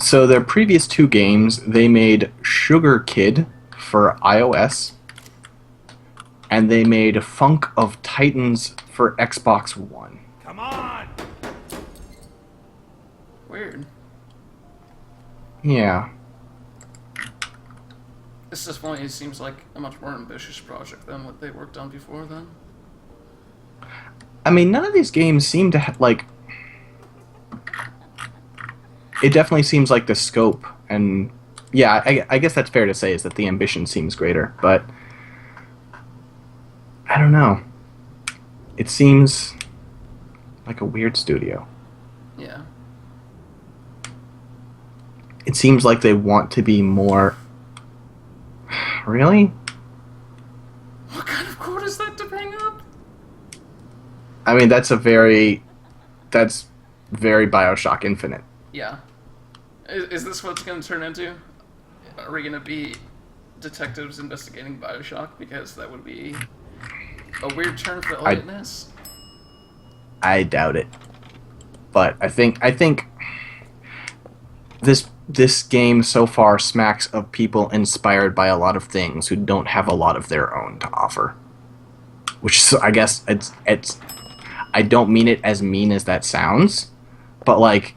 So their previous two games, they made Sugar Kid for iOS, and they made Funk of Titans for Xbox One. Come on! Weird. Yeah. This definitely seems like a much more ambitious project than what they worked on before then. I mean, none of these games seem to like... It definitely seems like the scope, and yeah, I guess that's fair to say, is that the ambition seems greater, but I don't know. It seems like a weird studio. Yeah. It seems like they want to be more... Really? What kind of quote is that to hang up? I mean, that's very Bioshock Infinite. Yeah. Is this what it's going to turn into? Are we going to be detectives investigating Bioshock? Because that would be a weird turn for eliteness. I doubt it. But I think this game so far smacks of people inspired by a lot of things who don't have a lot of their own to offer. Which is, I guess it's I don't mean it as mean as that sounds, but like,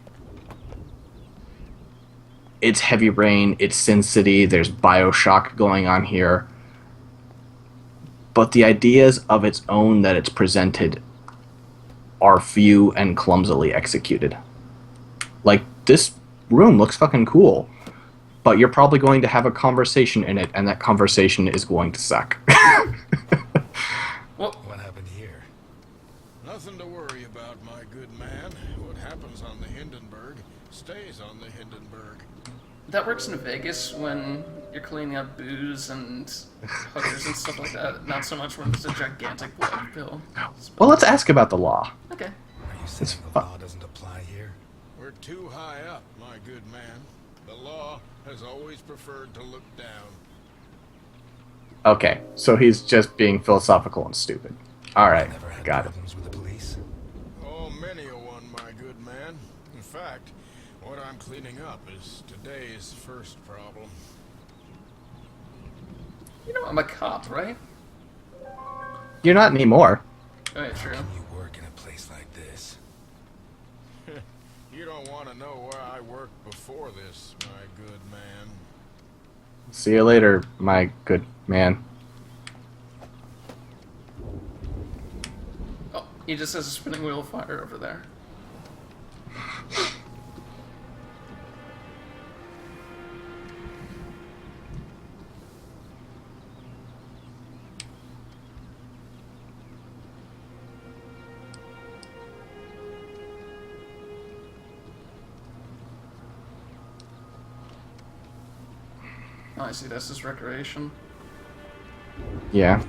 it's Heavy Rain, it's Sin City, there's Bioshock going on here. But the ideas of its own that it's presented are few and clumsily executed. Like, this room looks fucking cool, but you're probably going to have a conversation in it, and that conversation is going to suck. What happened here? Nothing to worry about, my good man. What happens on the Hindenburg stays on the Hindenburg. That works in Vegas when you're cleaning up booze and hookers and stuff like that. Not so much when there's a gigantic blood pill. Well, let's ask about the law. Okay. Are you saying the law doesn't apply here? We're too high up, my good man. The law has always preferred to look down. Okay, so he's just being philosophical and stupid. Alright, Never had got it. problems with the police? Oh, many a one, my good man. In fact, what I'm cleaning up is today's first problem. You know I'm a cop, right? You're not anymore. Oh, yeah, true. Can you work in a place like this? You don't want to know where I worked before this, my good man. See you later, my good man. Oh, he just has a spinning wheel of fire over there. Oh, I see, that's his recreation. Yeah.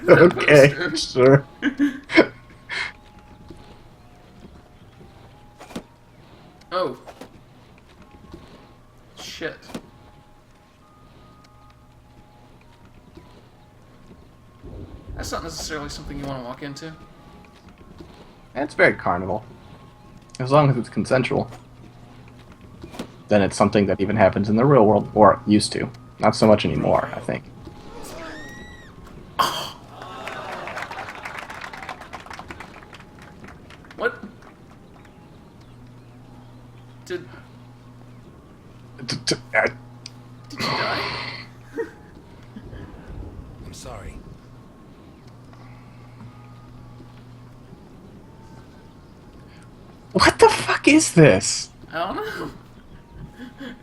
Okay, sure. Oh. Shit. That's not necessarily something you want to walk into. It's very carnival. As long as it's consensual. Then it's something that even happens in the real world, or used to. Not so much anymore, I think. What? Did you die? I'm sorry. What the fuck is this? I don't know.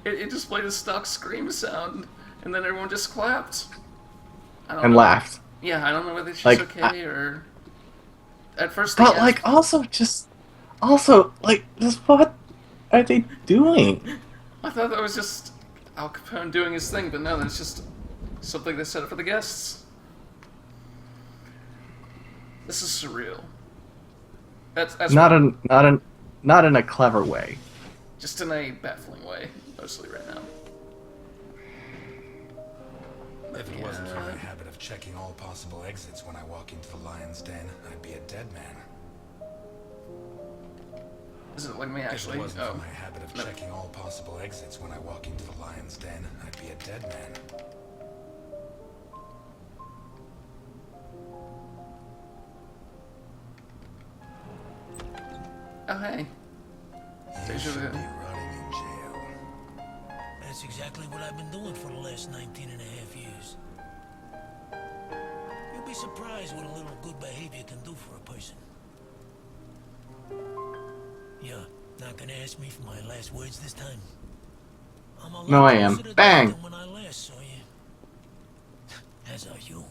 It just played a stock scream sound, and then everyone just clapped. I don't And know. laughed. Yeah, I don't know whether she's Like, okay or. At first, they But, asked- like, also, like, just what are they doing? I thought that was just Al Capone doing his thing, but no, that's just something they set up for the guests. This is surreal. That's Not in a clever way. just in a baffling way, mostly right now. If it wasn't for my Yeah. habit of checking all possible exits when I walk into the lion's den, I'd be a dead man. Is it like me If actually? it wasn't Oh. for my habit of No. checking all possible exits when I walk into the lion's den, I'd be a dead man. Oh hey. You Deja should vu. be rotting in jail. That's exactly what I've been doing for the last 19 and a half years. You'll be surprised what a little good behavior can do for a person. You're not gonna ask me for my last words this time? I'm a lot No, I am. closer to Bang! death than when I last saw you. As are you.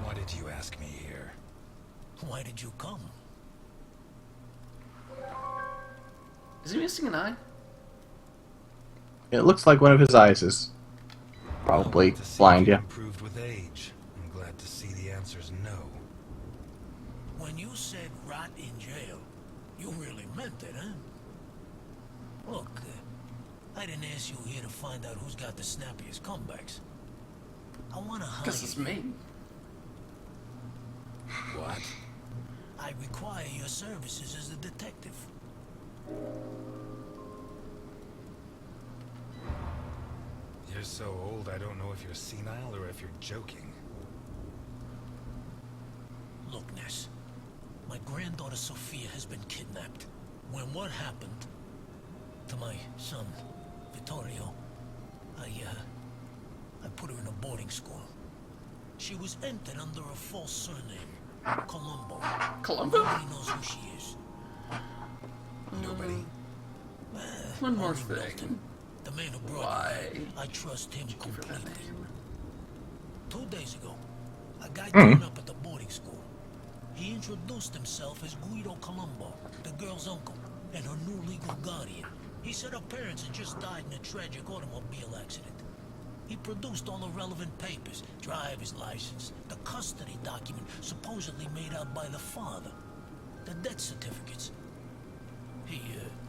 Why did you ask me here? Why did you come? Is he missing an eye? It looks like one of his eyes is probably I want to see blind, if you yeah. improved with age. I'm glad to see the answer's no. When you said rot in jail, you really meant it, huh? Look, I didn't ask you here to find out who's got the snappiest comebacks. I want to hire Guess it's you. me. What? I require your services as a detective. You're so old, I don't know if you're senile or if you're joking. Look, Ness. My granddaughter Sophia has been kidnapped. When what happened to my son, Vittorio, I put her in a boarding school. She was entered under a false surname, Colombo. Columbo? Nobody knows who she is. Nobody? One more Only thing. Milton, the man who brought Why? you here. I trust him For that completely. name. 2 days ago, a guy turned up at the boarding school. He introduced himself as Guido Colombo, the girl's uncle, and her new legal guardian. He said her parents had just died in a tragic automobile accident. He produced all the relevant papers, driver's license, the custody document supposedly made out by the father, the death certificates. He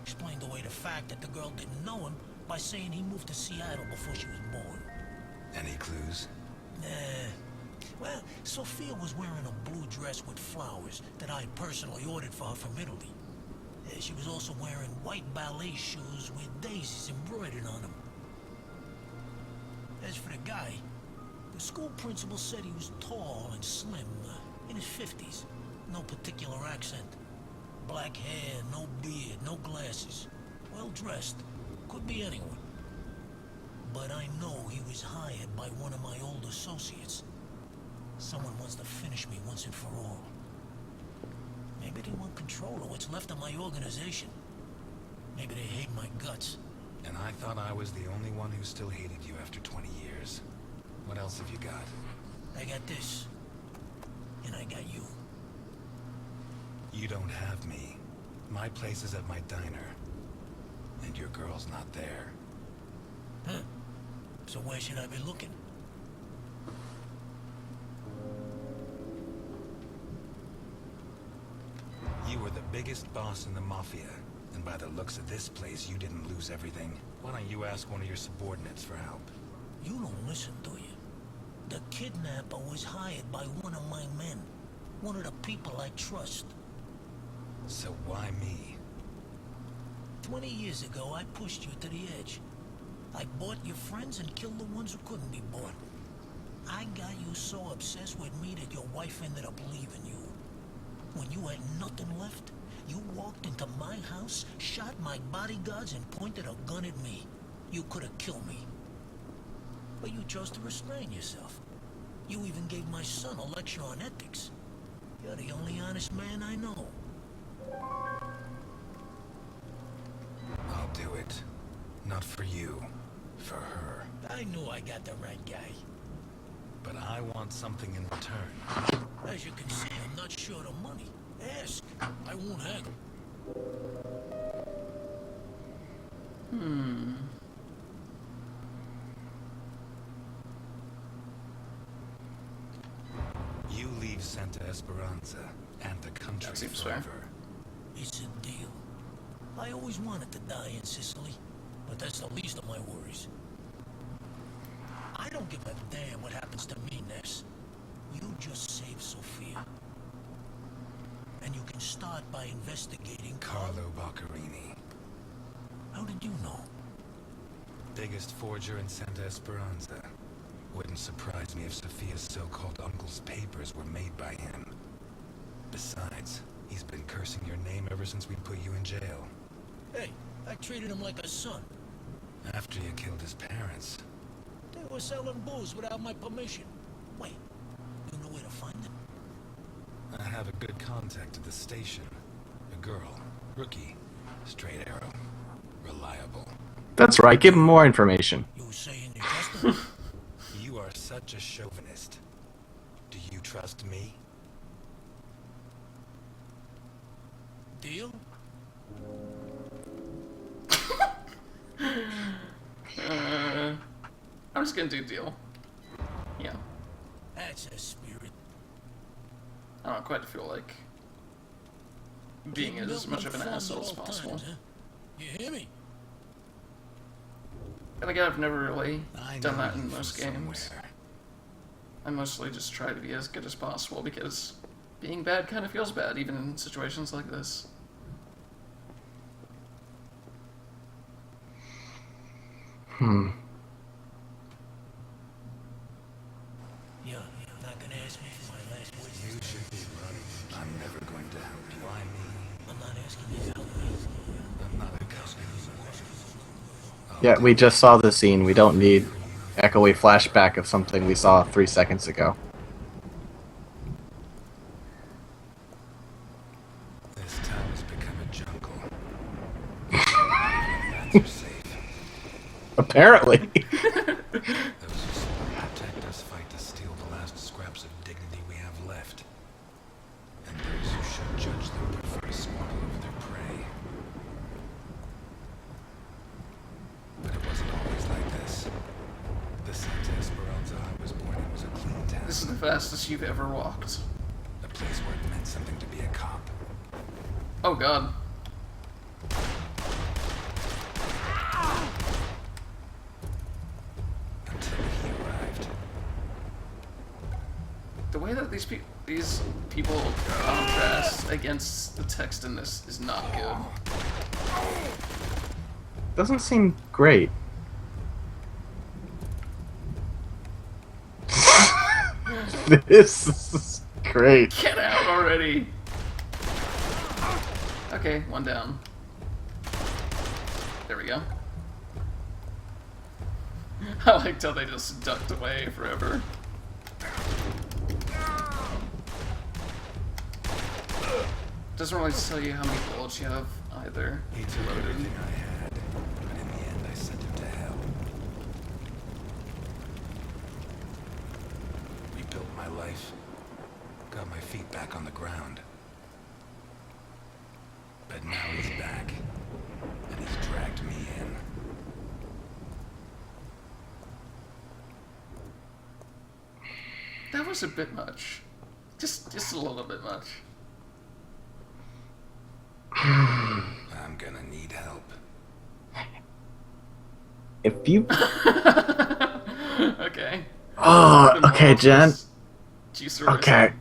explained away the fact that the girl didn't know him by saying he moved to Seattle before she was born. Any clues? Well, Sophia was wearing a blue dress with flowers that I personally ordered for her from Italy. She was also wearing white ballet shoes with daisies embroidered on them. As for the guy, the school principal said he was tall and slim, in his 50s. No particular accent. Black hair, no beard, no glasses. Well dressed. Could be anyone. But I know he was hired by one of my old associates. Someone wants to finish me once and for all. Maybe they want control of what's left of my organization. Maybe they hate my guts. And I thought I was the only one who still hated you after 20 years. What else have you got? I got this. And I got you. You don't have me. My place is at my diner. And your girl's not there. Huh. So where should I be looking? You were the biggest boss in the Mafia. And by the looks of this place, you didn't lose everything. Why don't you ask one of your subordinates for help? You don't listen, do you? The kidnapper was hired by one of my men. One of the people I trust. So why me? 20 years ago, I pushed you to the edge. I bought your friends and killed the ones who couldn't be bought. I got you so obsessed with me that your wife ended up leaving you. When you had nothing left, you walked into my house, shot my bodyguards, and pointed a gun at me. You could have killed me. But you chose to restrain yourself. You even gave my son a lecture on ethics. You're the only honest man I know. I'll do it. Not for you. For her. I knew I got the right guy. But I want something in return. As you can see, I'm not short of money. Ask. I won't haggle. You leave Santa Esperanza and the country That seems fair. forever. It's a deal. I always wanted to die in Sicily. but that's the least of my worries. I don't give a damn what happens to me, Ness. You just save Sophia. And you can start by investigating Carlo Boccarini. How did you know? Biggest forger in Santa Esperanza. Wouldn't surprise me if Sophia's so-called uncle's papers were made by him. Besides, he's been cursing your name ever since we put you in jail. Hey, I treated him like a son. After you killed his parents. They were selling booze without my permission. Wait, you know where to find them? I have a good contact at the station. A girl. Rookie. Straight arrow. Reliable. That's right. Give him more information. You were saying you trust them? You are such a chauvinist. Do you trust me? Deal? I'm just gonna do deal. Yeah. That's a spirit. I don't quite feel like being as much of an asshole as possible. Times, huh? You hear me? And again, I've never really I done know that in you most from games. somewhere. I mostly just try to be as good as possible because being bad kind of feels bad, even in situations like this. You're not gonna ask me for my last words. You should be running. I'm never going to help you. Why me? I'm not asking you to help me. I'm not a coward. Yeah, we just saw the scene. We don't need echoey flashback of something we saw 3 seconds ago. This town has become a jungle. Rats are safe. Apparently. Those who support and protect us fight to steal the last scraps of dignity we have left. And those who should judge them prefer to squabble over their prey. But it wasn't always like this. The Santa Esperanza I was born in was a clean town. This is the fastest you've ever walked. A place where it meant something to be a cop. Oh god. Until he arrived. The way that these people contrast against the text in this is not good. Doesn't seem great. This is great. Get out already! Okay, one down. There we go. I liked how they just ducked away forever. Doesn't really tell you how many bullets you have either. He took everything I had, but in the end I sent him to hell. Rebuilt my life. Got my feet back on the ground. But now he's back. And he's dragged me in. That was a bit much. Just a little bit much. I'm gonna need help. If you... Okay. Oh, okay, Jen. Juicer Okay.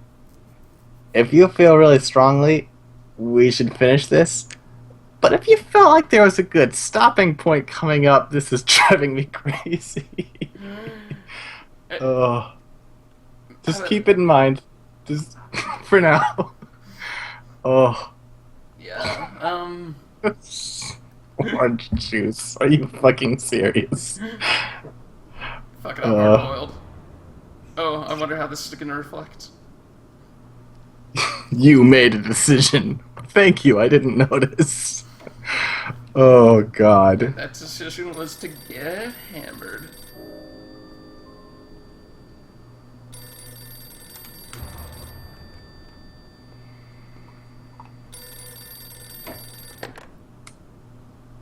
If you feel really strongly, we should finish this. But if you felt like there was a good stopping point coming up, this is driving me crazy. Oh. Just keep it in mind. Just for now. Oh. Yeah. Orange juice. Are you fucking serious? Fuck it, I'm hard boiled. Oh, I wonder how this is gonna reflect. You made a decision. Thank you, I didn't notice. Oh, God. That decision was to get hammered.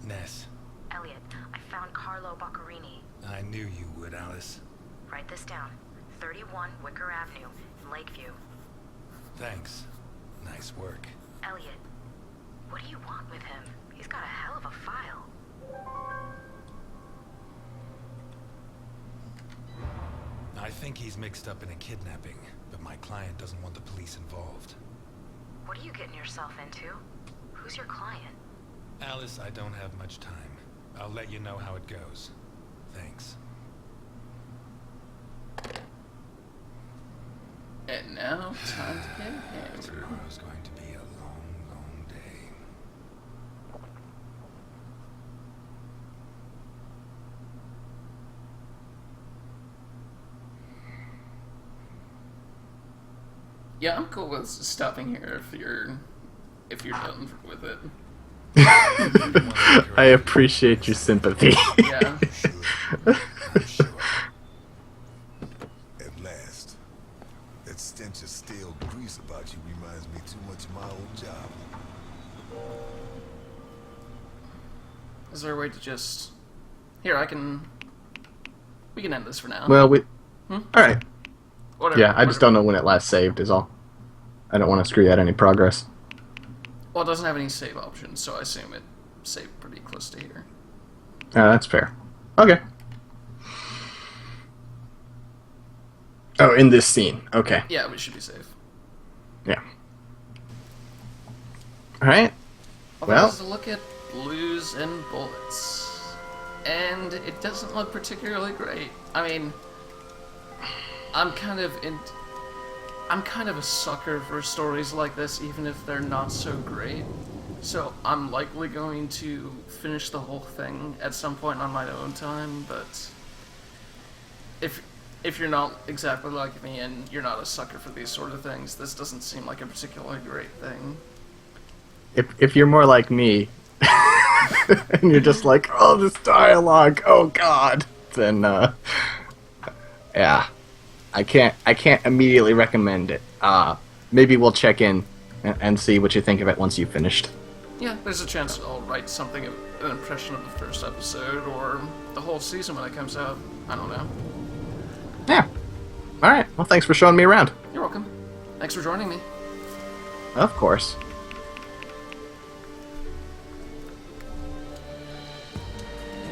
Ness, Elliot, I found Carlo Boccarini. I knew you would, Alice. Write this down. 31 Wicker Avenue in Lakeview. Thanks. Nice work. Elliot, what do you want with him? He's got a hell of a file. think he's mixed up in a kidnapping, but my client doesn't want the police involved. What are you getting yourself into? Who's your client? Alice, I don't have much time. I'll let you know how it goes. Thanks. And now, time to get hammered. Tomorrow's going to be a long, long day. Yeah, I'm cool with stopping here if you're done with it. I appreciate your sympathy. Yeah. I'm sure. At last. That stench of stale grease about you reminds me too much of my old job. Is there a way to just... Here, we can end this for now. Well, alright. Whatever. Yeah, I just don't know when it last saved is all. I don't want to screw out any progress. Well, it doesn't have any save options, so I assume it saved pretty close to here. That's fair. Okay. Oh, in this scene. Okay. Yeah, we should be safe. Yeah. Alright. Well, that was a look at blues and bullets. And it doesn't look particularly great. I mean, I'm kind of a sucker for stories like this, even if they're not so great. So I'm likely going to finish the whole thing at some point on my own time, but if you're not exactly like me and you're not a sucker for these sort of things, this doesn't seem like a particularly great thing. If you're more like me, and you're just like, oh, this dialogue, oh god, then yeah, I can't immediately recommend it. Maybe we'll check in and see what you think of it once you've finished. Yeah, there's a chance I'll write something, an impression of the first episode, or the whole season when it comes out. I don't know. Yeah. Alright, well thanks for showing me around. You're welcome. Thanks for joining me. Of course.